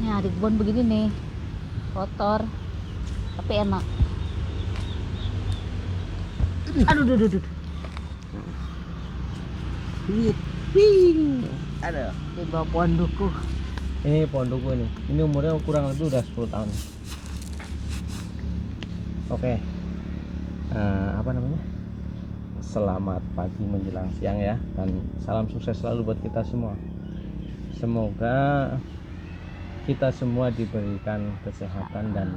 Nah, di kebun begini nih, kotor, tapi enak. Aduh, duh, duh, duh. Ada. Di bawah pohon duku. Ini pohon duku ini. Ini umurnya kurang lebih udah 10 tahun. Oke. Apa namanya? Selamat pagi menjelang siang ya, dan salam sukses selalu buat kita semua. Semoga kita semua diberikan kesehatan dan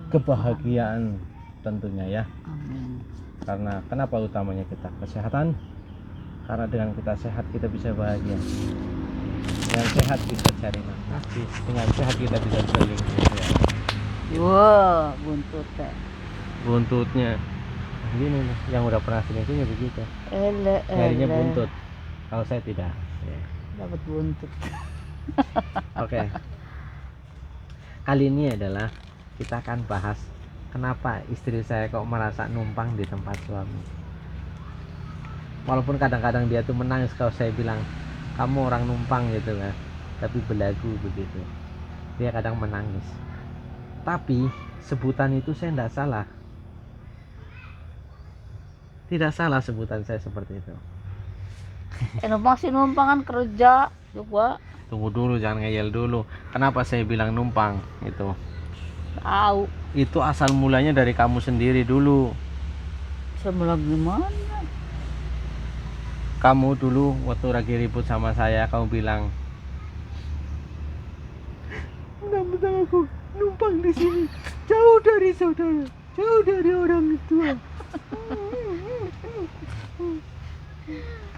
kebahagiaan tentunya ya. Amin. Karena kenapa utamanya kita kesehatan? Karena dengan kita sehat kita bisa bahagia. Dengan sehat bisa cari nafas, dengan sehat kita bisa berlindung ya. Wah, buntut teh. Buntutnya gini nih, yang udah pernah selingkuhnya begitu. Nyarinya buntut. Kalau saya tidak. Ya. Dapat buntut. Oke. Kali ini adalah kita akan bahas kenapa istri saya kok merasa numpang di tempat suami. Walaupun kadang-kadang dia tuh menangis kalau saya bilang kamu orang numpang gitu kan, tapi belagu begitu. Dia kadang menangis. Tapi sebutan itu saya tidak salah. Tidak salah sebutan saya seperti itu. Numpang sih numpang kan kerja juga. Tunggu dulu, jangan ngeyel dulu. Kenapa saya bilang numpang itu? Tahu. Itu asal mulanya dari kamu sendiri dulu. Semula gimana? Kamu dulu waktu lagi ribut sama saya, kamu bilang, "Mentang-mentang aku numpang di sini, jauh dari saudara, jauh dari orang tua.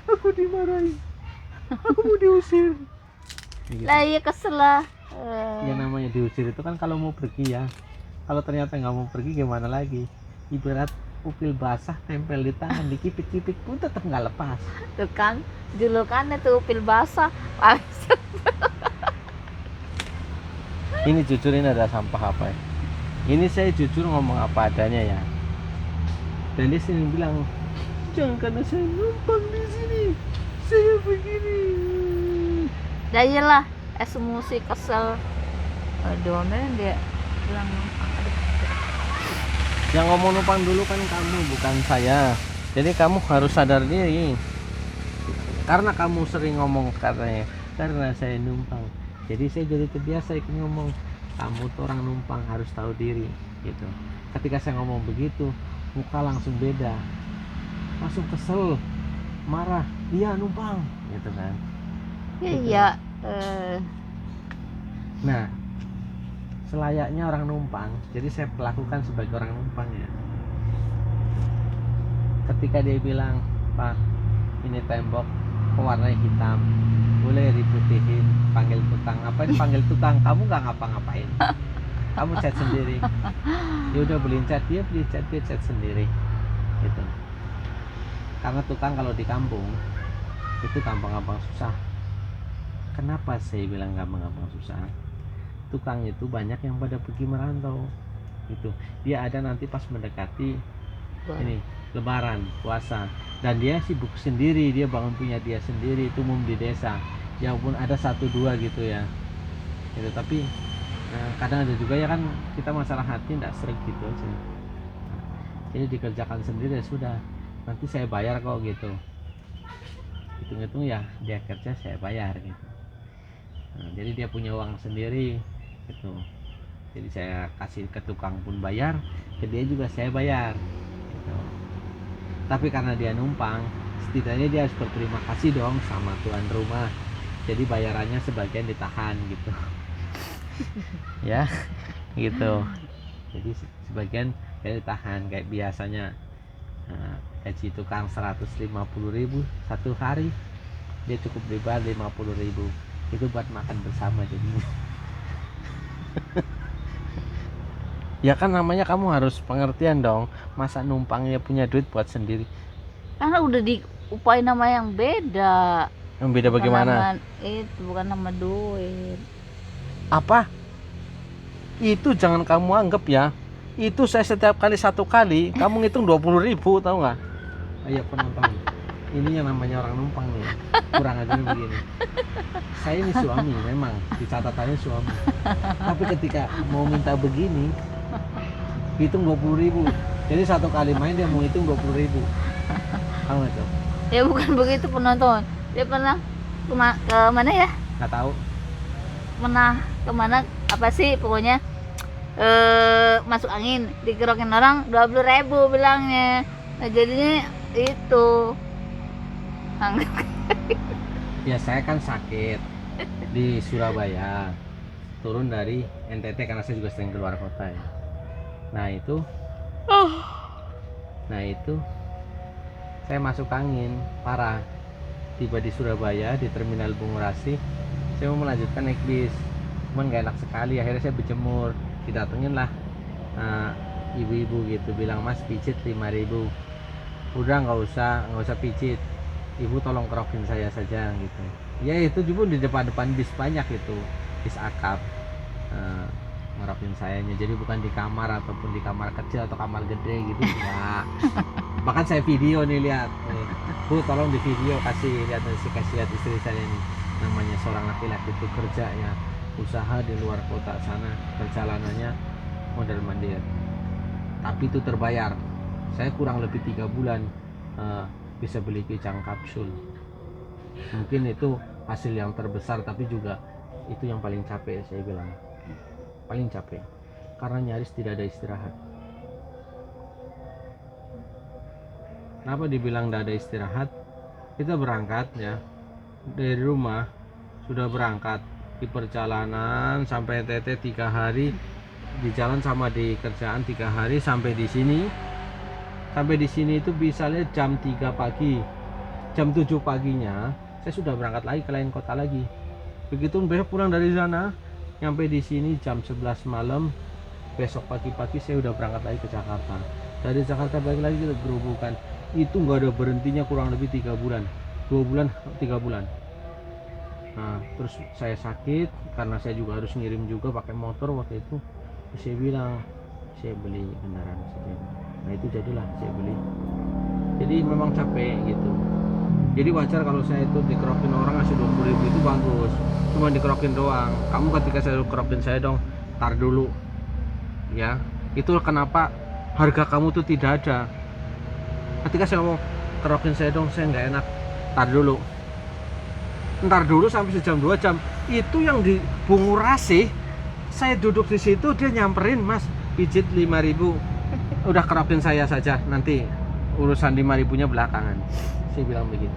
Aku dimarahin, aku mau diusir." Gitu. Lah iya kesel lah. Ya namanya diusir itu kan kalau mau pergi ya. Kalau ternyata nggak mau pergi gimana lagi? Ibarat upil basah tempel di tangan, dikipit-kipit pun tetap nggak lepas. Tuh kan, julukannya tuh pil basah. Ini jujur, ini ada sampah apa ya? Ini saya jujur ngomong apa adanya ya. Dan dia sini bilang, jangan karena saya numpang di sini, saya begini. Ya iyalah, emosi kesel. Diomelin dia bilang numpang. Yang ngomong numpang dulu kan kamu, bukan saya. Jadi kamu harus sadar diri. Karena kamu sering ngomong katanya, karena saya numpang. Jadi saya jadi terbiasa ikut ngomong, kamu tuh orang numpang, harus tahu diri gitu. Ketika saya ngomong begitu, muka langsung beda. Langsung kesel, marah, iya numpang gitu kan. Iya. Nah, selayaknya orang numpang, jadi saya lakukan sebagai orang numpang ya. Ketika dia bilang, "Pak, ini tembok warnanya hitam, boleh diputihin, panggil tukang." Ngapain panggil tukang? Kamu nggak ngapa-ngapain, kamu cat sendiri. Dia udah beliin cat, dia beli cat, dia cat sendiri gitu. Karena tukang kalau di kampung itu gampang-gampang susah. Kenapa saya bilang gampang-gampang susah? Tukang itu banyak yang pada pergi merantau gitu. Dia ada nanti pas mendekati ini lebaran, puasa, dan dia sibuk sendiri, dia bangun punya dia sendiri, itu umum di desa ya, pun ada satu dua gitu ya gitu. Tapi kadang ada juga ya kan, kita masalah hati tidak sering gitu aja. Jadi dikerjakan sendiri ya sudah, nanti saya bayar kok gitu, hitung-hitung ya dia kerja saya bayar gitu. Jadi dia punya uang sendiri gitu. Jadi saya kasih ke tukang pun bayar, ke dia juga saya bayar gitu. Tapi karena dia numpang, setidaknya dia harus berterima kasih dong sama tuan rumah. Jadi bayarannya sebagian ditahan gitu. Ya gitu. Jadi sebagian dia ditahan, kayak biasanya gaji tukang 150.000 satu hari, dia cukup dibayar 50.000, itu buat makan bersama jadinya. Ya kan namanya kamu harus pengertian dong, masa numpangnya punya duit buat sendiri. Karena udah diupain nama yang beda. Yang beda bagaimana? Itu bukan nama duit. Apa? Itu jangan kamu anggap ya. Itu saya setiap kali satu kali, kamu ngitung 20.000, tahu nggak? Ayo penonton. ini yang namanya orang numpang nih, kurang aja begini. Saya ini suami, memang di catatannya suami, tapi ketika mau minta begini hitung 20.000. Jadi satu kali main dia mau hitung 20.000. Tahu nggak tuh? Ya bukan begitu penonton. Dia pernah ke mana ya? Nggak tahu. Pernah kemana apa sih pokoknya masuk angin dikerokin orang 20.000 bilangnya. Nah jadinya itu Ya saya kan sakit di Surabaya, turun dari NTT karena saya juga sering keluar kota ya. Nah itu saya masuk angin parah, tiba di Surabaya di Terminal Bungurasi. Saya mau melanjutkan naik bis, cuman gak enak sekali. Akhirnya saya berjemur, didatengin lah ibu-ibu gitu, bilang mas pijit 5.000. Udah nggak usah pijit, ibu tolong kerokin saya saja gitu. Ya itu juga di depan bis banyak itu, bis akap ngerokin sayanya. Jadi bukan di kamar ataupun di kamar kecil atau kamar gede gitu enggak. Bahkan saya video nih, lihat nih. Bu tolong di video kasih lihat istri saya nih, namanya seorang laki-laki itu kerjanya usaha di luar kota sana, perjalanannya mondar mandir, tapi itu terbayar. Saya kurang lebih 3 bulan bisa beli pisang kapsul. Mungkin itu hasil yang terbesar, tapi juga itu yang paling capek. Saya bilang paling capek karena nyaris tidak ada istirahat. Kenapa dibilang tidak ada istirahat? Kita berangkat ya dari rumah, sudah berangkat di perjalanan sampai NTT 3 hari, di jalan sama di kerjaan 3 hari, sampai di sini itu bisa lihat jam 3 pagi, jam 7 paginya saya sudah berangkat lagi ke lain kota lagi. Begitu besok pulang dari sana, nyampe di sini jam 11 malam. Besok pagi-pagi saya udah berangkat lagi ke Jakarta. Dari Jakarta balik lagi kita berhubungan. Itu nggak ada berhentinya, kurang lebih 3 bulan, 2 bulan, 3 bulan. Nah terus saya sakit karena saya juga harus ngirim juga pakai motor waktu itu. Saya bilang saya beli kendaraan saja. Nah itu jadilah saya beli. Jadi memang capek gitu. Jadi wajar kalau saya itu dikerokin orang ngasih 20.000 itu bagus. Cuma dikerokin doang. Kamu ketika saya kerokin saya dong, tar dulu ya. Itu kenapa harga kamu tuh tidak ada. Ketika saya mau kerokin saya dong, saya nggak enak, tar dulu. Ntar dulu sampai sejam 2 jam. Itu yang di Bungurasi, saya duduk di situ, dia nyamperin, mas pijit 5.000. Udah kerokin saya saja, nanti urusan 5.000-nya belakangan. Saya bilang begitu.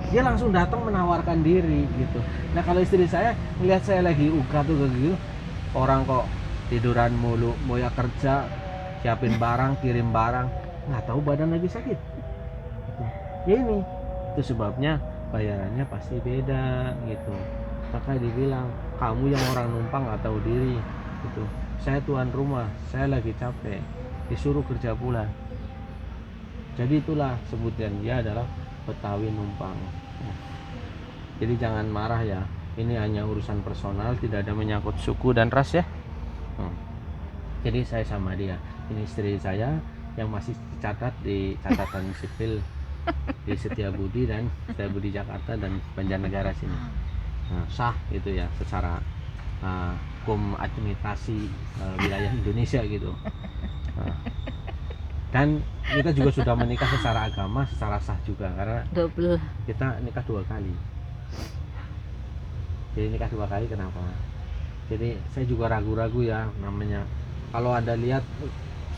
Dia langsung datang menawarkan diri gitu. Nah kalau istri saya melihat saya lagi uga tuh gitu, orang kok tiduran mulu, mau ya kerja, siapin barang, kirim barang, nggak tahu badan lagi sakit gitu. Ya ini itu sebabnya bayarannya pasti beda gitu. Makanya dibilang kamu yang orang numpang nggak tahu diri gitu. Saya tuan rumah, saya lagi capek, disuruh kerja pula. Jadi itulah sebutan dia adalah Betawi numpang. Jadi jangan marah ya, ini hanya urusan personal, tidak ada menyangkut suku dan ras ya. Jadi saya sama dia, ini istri saya yang masih dicatat di catatan sipil di Setiabudi dan Setiabudi Jakarta dan Banjarnegara sini. Nah, sah itu ya secara hukum administrasi wilayah Indonesia gitu. Dan kita juga sudah menikah secara agama, secara sah juga, karena double. kita nikah 2 kali. Jadi nikah 2 kali kenapa? Jadi saya juga ragu-ragu ya, namanya kalau Anda lihat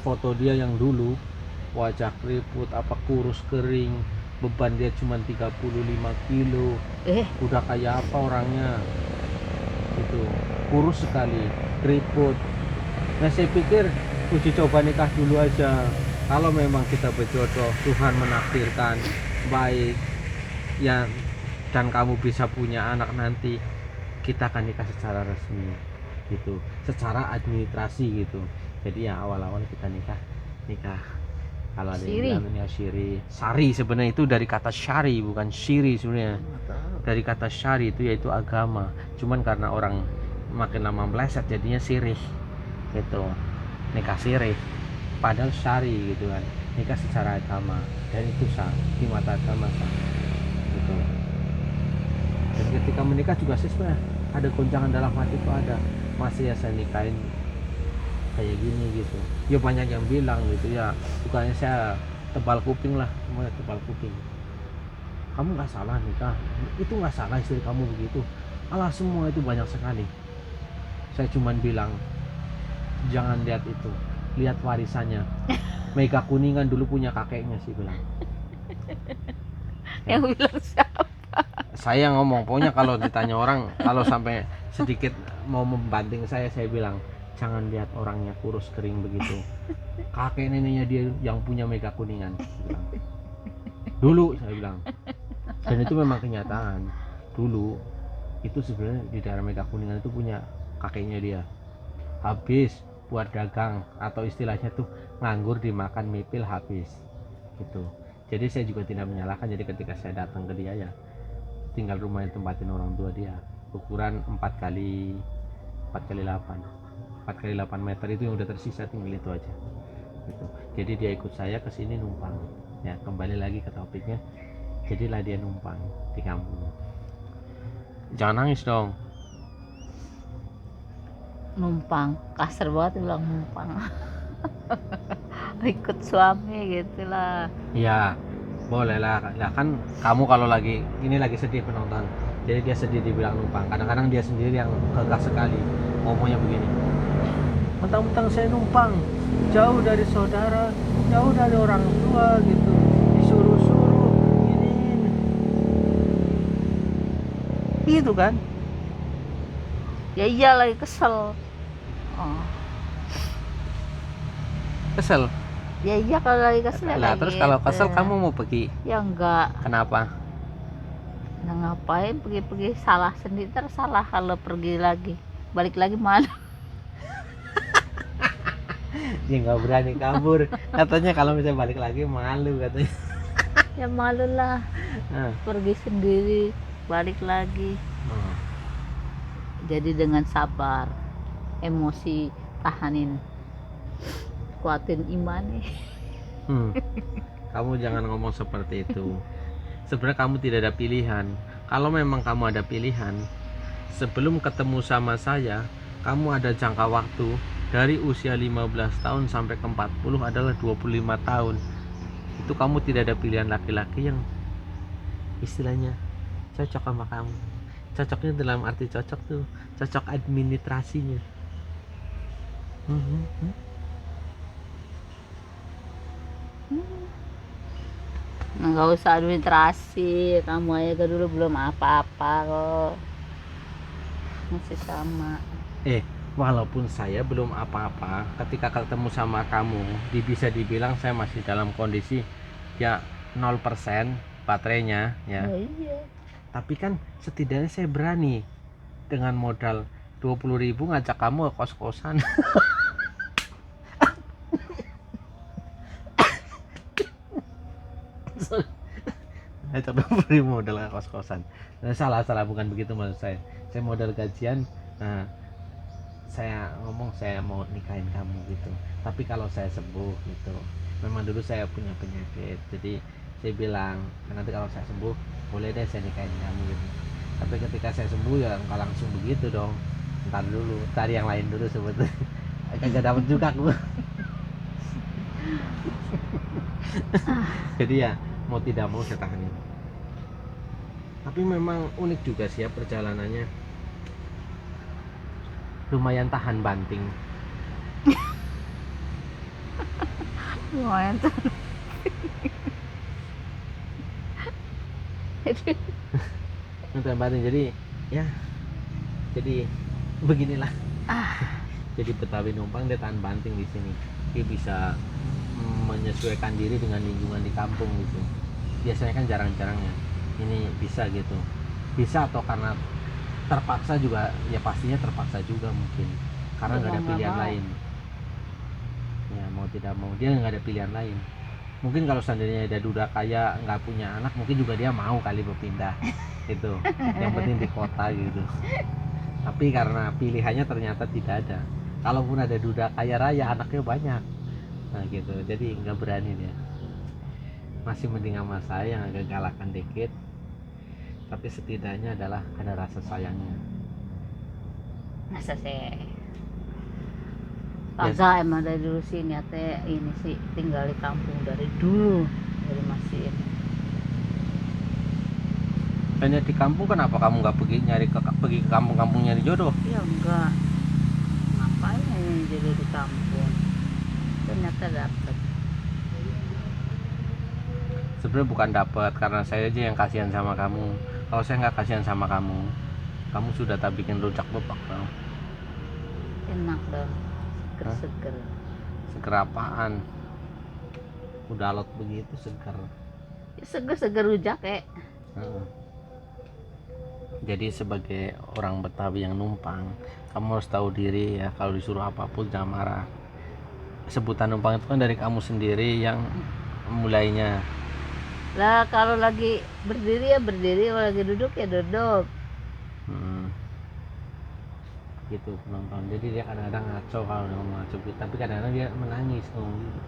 foto dia yang dulu, wajah keriput, apa kurus kering, beban dia cuma 35 kilo, udah kayak apa orangnya itu, kurus sekali, keriput. Nah saya pikir uji coba nikah dulu aja. Kalau memang kita berjodoh, Tuhan menakdirkan baik ya, dan kamu bisa punya anak nanti, kita akan nikah secara resmi gitu, secara administrasi gitu. Jadi ya awal-awal kita nikah kalau ada yang bilang ini syiri, sari sebenarnya itu dari kata syari bukan syiri sebenarnya. Dari kata syari itu yaitu agama, cuman karena orang makin lama meleset jadinya sirih gitu, nikah sirih padahal syari gitu kan. nikah secara agama dan itu sah di mata agama sah gitu. Dan ketika menikah juga sih sebenarnya ada goncangan dalam hati itu ada, masih ya saya nikahin kayak gini gitu. Ya banyak yang bilang gitu ya, bukannya saya tebal kuping lah, semuanya tebal kuping. Kamu nggak salah nikah, itu nggak salah istri kamu begitu. Alah semua itu banyak sekali. Saya cuman bilang jangan lihat itu, lihat warisannya. Mega Kuningan dulu punya kakeknya sih bilang. Yang bilang siapa? Saya ngomong pokoknya kalau ditanya orang, kalau sampai sedikit mau membanting saya bilang jangan lihat orangnya kurus kering begitu, kakek neneknya dia yang punya Mega Kuningan bilang. Dulu saya bilang, dan itu memang kenyataan. Dulu itu sebenarnya di daerah Mega Kuningan itu punya kakeknya dia, habis buat dagang atau istilahnya tuh nganggur dimakan mipil habis gitu. Jadi saya juga tidak menyalahkan. Jadi ketika saya datang ke dia ya tinggal rumah yang tempatin orang tua dia, ukuran 4 kali 8 meter, itu yang udah tersisa tinggal itu aja gitu. Jadi dia ikut saya ke sini numpang ya, kembali lagi ke topiknya, jadilah dia numpang di kampung. Jangan nangis dong. Numpang, kasar banget bilang numpang. Ikut suami gitu lah. Ya boleh lah kan kamu kalau lagi ini lagi sedih penonton, jadi dia sedih dibilang numpang. Kadang-kadang dia sendiri yang gagah sekali ngomongnya begini, mentang-mentang saya numpang jauh dari saudara, jauh dari orang tua gitu, disuruh-suruh ini gitu kan. Ya iya lagi kesel. Oh. Kesel Ya iya kalau lagi kesel ya lah. kayak Terus kalau gitu. kesel kamu mau pergi, Ya enggak. kenapa? Nah ngapain pergi-pergi, salah sendiri, tersalah kalau pergi lagi. Balik lagi malu. Dia nggak berani kabur katanya, kalau misalnya balik lagi malu katanya. Ya malu lah. Nah. Pergi sendiri, balik lagi. Jadi dengan sabar, emosi tahanin, kuatin iman nih. Kamu jangan ngomong seperti itu. Sebenarnya kamu tidak ada pilihan. Kalau memang kamu ada pilihan, sebelum ketemu sama saya, kamu ada jangka waktu dari usia 15 tahun sampai ke 40 adalah 25 tahun. Itu kamu tidak ada pilihan laki-laki yang istilahnya cocok sama kamu. Cocoknya dalam arti cocok tuh, cocok administrasinya. Nggak usah administrasi, kamu aja dulu belum apa-apa kok, masih sama. Walaupun saya belum apa-apa, ketika ketemu sama kamu, bisa dibilang saya masih dalam kondisi ya 0% baterainya ya. Oh, iya. Tapi kan setidaknya saya berani dengan modal 20.000 ngajak kamu ke kos-kosan. Ngajak 20.000 modal ke kos-kosan. Salah bukan begitu maksud saya. Saya modal gajian, nah saya ngomong saya mau nikahin kamu gitu. Tapi kalau saya sembuh gitu, memang dulu saya punya penyakit, jadi saya bilang nanti kalau saya sembuh boleh deh saya nikahin kamu gitu. Tapi ketika saya sembuh ya nggak langsung begitu dong, ntar yang lain dulu sebetulnya. Kagak dapet juga aku. Jadi ya mau tidak mau saya tahanin. Tapi memang unik juga sih ya perjalanannya, lumayan tahan banting. Lumayan tuh. Tahan banting, jadi ya jadi beginilah. Jadi Betawi numpang, dia tahan banting di sini. Dia bisa menyesuaikan diri dengan lingkungan di kampung gitu. Biasanya kan jarang-jarang ya ini bisa gitu. Bisa atau karena terpaksa juga, ya pastinya terpaksa juga mungkin karena nggak ada pilihan lain ya, mau tidak mau dia nggak ada pilihan lain. Mungkin kalau seandainya ada duda kaya nggak punya anak, mungkin juga dia mau kali berpindah itu, yang penting di kota gitu. Tapi karena pilihannya ternyata tidak ada, kalaupun ada duda kaya raya anaknya banyak, nah gitu, jadi nggak berani dia. masih mending sama saya yang agak galakan dikit, tapi setidaknya adalah ada rasa sayangnya. Masa saya Yes. kagak emang dari dulu sih niatnya ini sih tinggal di kampung dari dulu, dari masih ini. Hanya di kampung, kenapa kamu nggak pergi ke kampung-kampung nyari jodoh? Ya enggak, ngapain ini jadi di kampung, ternyata dapet. Sebenarnya bukan dapat, karena saya aja yang kasihan sama kamu. Kalau saya nggak kasihan sama kamu, kamu sudah tak bikin rujak bebek dong. Enak dong, seger-seger. Seger apaan? Udah alot begitu seger. Ya, seger-seger rujak Heeh. Jadi sebagai orang Betawi yang numpang, kamu harus tahu diri ya, kalau disuruh apapun jangan marah. Sebutan numpang itu kan dari kamu sendiri yang mulainya. lah. Kalau lagi berdiri ya berdiri, kalau lagi duduk ya duduk. Gitu penonton. Jadi dia kadang-kadang ngaco kalau ngomong ngaco, tapi kadang-kadang dia menangis ngomong gitu.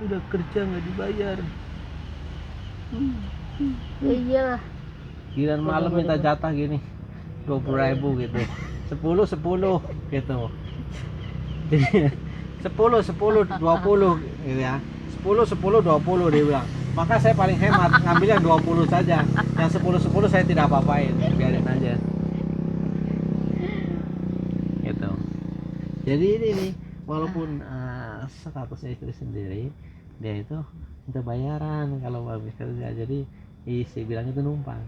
Udah kerja nggak dibayar. Ya iyalah. Giliran malam minta jatah gini 20.000 gitu, 10 gitu. Jadi 10 20 gitu ya, 10 20 dia bilang. Maka saya paling hemat ngambil yang 20 saja, yang 10 saya tidak apa-apain, biarin aja gitu. Jadi ini nih, walaupun statusnya istri sendiri, dia itu minta bayaran kalau habis kerja. Jadi istri bilang itu numpang.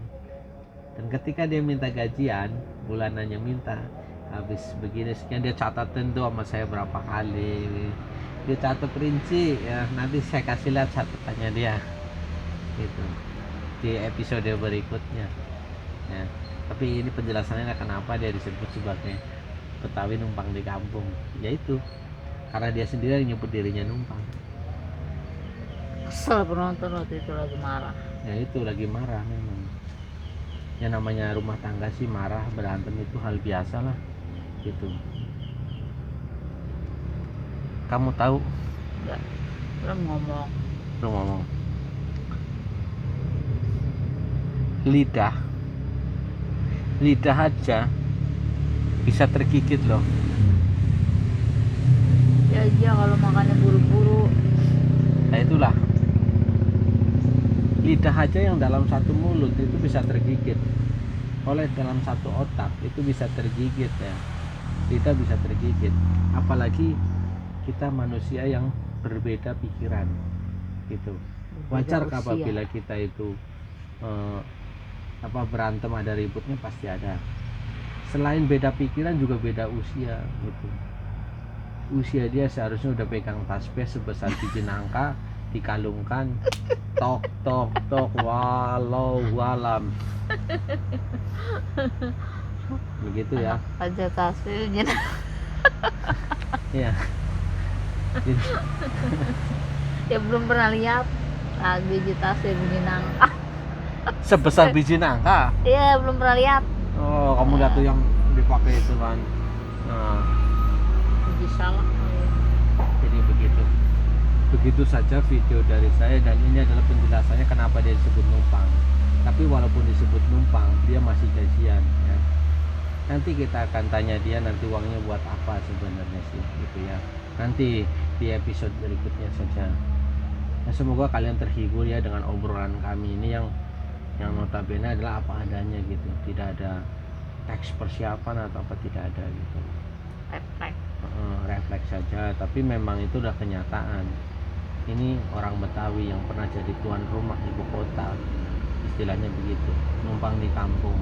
Dan ketika dia minta gajian bulanannya, minta habis begini sekian, dia catatin tuh sama saya berapa kali, dia catat rinci ya. Nanti saya kasih lihat catatannya dia gitu di episode berikutnya ya. Tapi ini penjelasannya kenapa dia disebut sebagai Betawi numpang di kampung, yaitu karena dia sendiri yang nyebut dirinya numpang. Kesel penonton waktu itu lagi marah. Ya itu lagi marah memang. Ya namanya rumah tangga sih, marah berantem itu hal biasa lah gitu. Kamu tahu? Enggak, belum ngomong. Lu ngomong. Lidah aja bisa tergigit loh. Ya iya kalau makannya buru-buru. Nah itulah, lidah aja yang dalam satu mulut itu bisa tergigit oleh dalam satu otak, itu bisa tergigit ya. Lidah bisa tergigit, apalagi kita manusia yang berbeda pikiran gitu. Wajar Beda usia. apabila kita itu berantem, ada ributnya pasti ada. Selain beda pikiran juga beda usia gitu. Usia dia seharusnya udah pegang tasbih sebesar biji nangka, dikalungkan, tok tok tok, walau walam. Begitu ya. Aja tasbihnya. Iya. Ya belum pernah lihat lagi tasbih bunyi nangka. Sebesar biji nangka. Iya belum pernah lihat. Oh, kamu lihat tuh yang dipakai itu kan. Nah, Biji salah. jadi begitu saja video dari saya, dan ini adalah penjelasannya kenapa dia disebut numpang. Tapi walaupun disebut numpang, dia masih gajian ya. Nanti kita akan tanya dia nanti uangnya buat apa sebenarnya sih gitu ya. Nanti di episode berikutnya saja. Nah, semoga kalian terhibur ya dengan obrolan kami ini yang notabene adalah apa adanya gitu. Tidak ada teks persiapan atau apa, tidak ada gitu. Refleks saja, tapi memang itu udah kenyataan. Ini orang Betawi yang pernah jadi tuan rumah ibu kota, istilahnya begitu, numpang di kampung.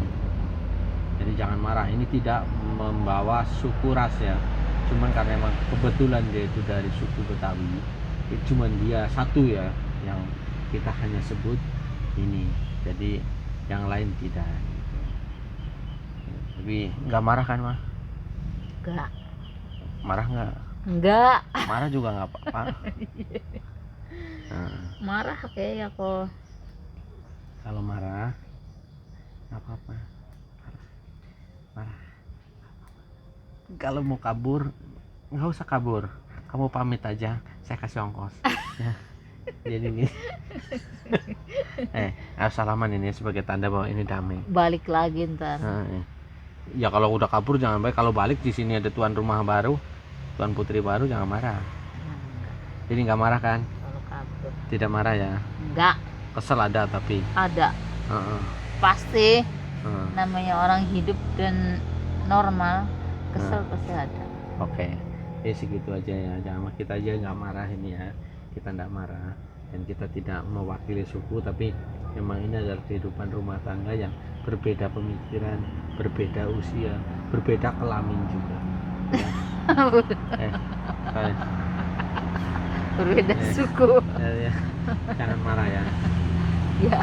Jadi jangan marah, ini tidak membawa suku ras ya, cuman karena emang kebetulan dia itu dari suku Betawi, cuman dia satu ya yang kita hanya sebut ini, jadi yang lain tidak. Tapi nggak marah kan, mah? Enggak. Marah nggak? Enggak. Marah juga nggak apa-apa. Nah, Marah kayak kok. kalau marah nggak apa-apa. Marah. Kalau mau kabur nggak usah kabur, kamu pamit aja, saya kasih ongkos. Ya. Jadi ini. Harus salaman ini sebagai tanda bahwa ini damai. Balik lagi ntar. Ya kalau udah kabur jangan baik. Kalau balik di sini ada tuan rumah baru, tuan putri baru, jangan marah. Jadi nggak marah kan? Kalau kabur. Tidak marah ya? Enggak. Kesel ada tapi. Ada. Pasti. Namanya orang hidup dan normal, kesel pasti ada. Oke. Segitu aja ya. Jangan kita aja nggak marah ini ya. Kita nggak marah dan kita tidak mewakili suku, tapi memang ini adalah kehidupan rumah tangga yang berbeda pemikiran, berbeda usia, berbeda kelamin juga ya. Berbeda suku Ya. Jangan marah ya. Ya.